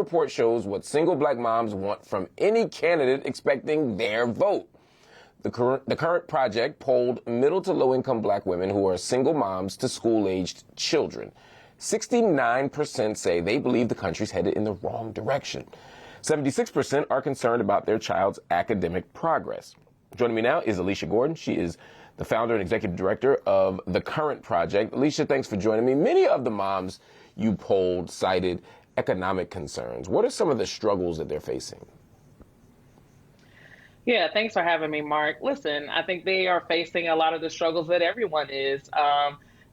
report shows what single black moms want from any candidate expecting their vote. The current project polled middle to low-income black women who are single moms to school-aged children. 69% say they believe the country's headed in the wrong direction. 76% are concerned about their child's academic progress. Joining me now is Alisha Gordon. She is the founder and executive director of the Current Project. Alisha, thanks for joining me. Many of the moms you polled cited economic concerns. What are some of the struggles that they're facing? Yeah, thanks for having me, Marc. Listen, I think they are facing a lot of the struggles that everyone is.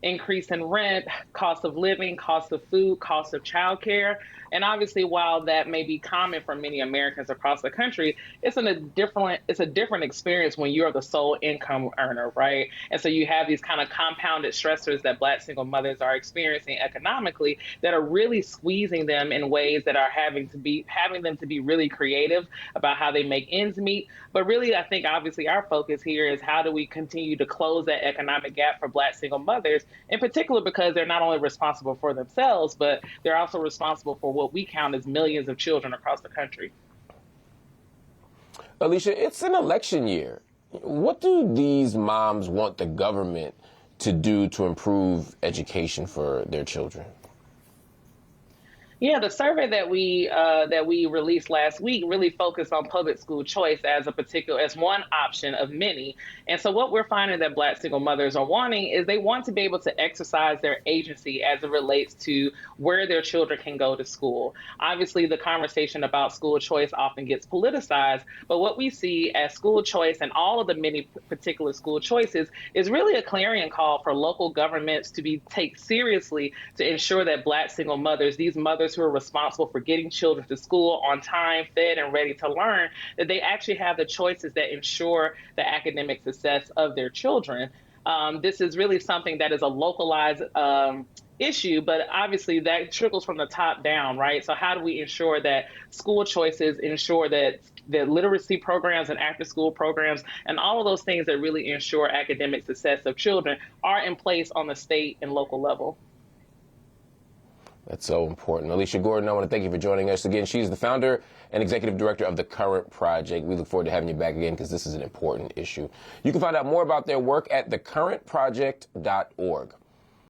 Increase in rent, cost of living, cost of food, cost of childcare. And obviously, while that may be common for many Americans across the country, it's a different experience when you're the sole income earner, right? And so you have these kind of compounded stressors that Black single mothers are experiencing economically that are really squeezing them in ways that are having them to be really creative about how they make ends meet. But really, I think obviously our focus here is how do we continue to close that economic gap for Black single mothers, in particular because they're not only responsible for themselves, but they're also responsible for what we count as millions of children across the country. Alisha, it's an election year. What do these moms want the government to do to improve education for their children? Yeah, the survey that we released last week really focused on public school choice as one option of many. And so what we're finding that Black single mothers are wanting is they want to be able to exercise their agency as it relates to where their children can go to school. Obviously, the conversation about school choice often gets politicized, but what we see as school choice and all of the many particular school choices is really a clarion call for local governments to be taken seriously to ensure that Black single mothers, these mothers who are responsible for getting children to school on time, fed, and ready to learn, that they actually have the choices that ensure the academic success of their children. This is really something that is a localized issue, but obviously that trickles from the top down, right? So how do we ensure that school choices ensure that the literacy programs and after-school programs and all of those things that really ensure academic success of children are in place on the state and local level? That's so important. Alisha Gordon, I want to thank you for joining us again. She's the founder and executive director of the Current Project. We look forward to having you back again because this is an important issue. You can find out more about their work at thecurrentproject.org.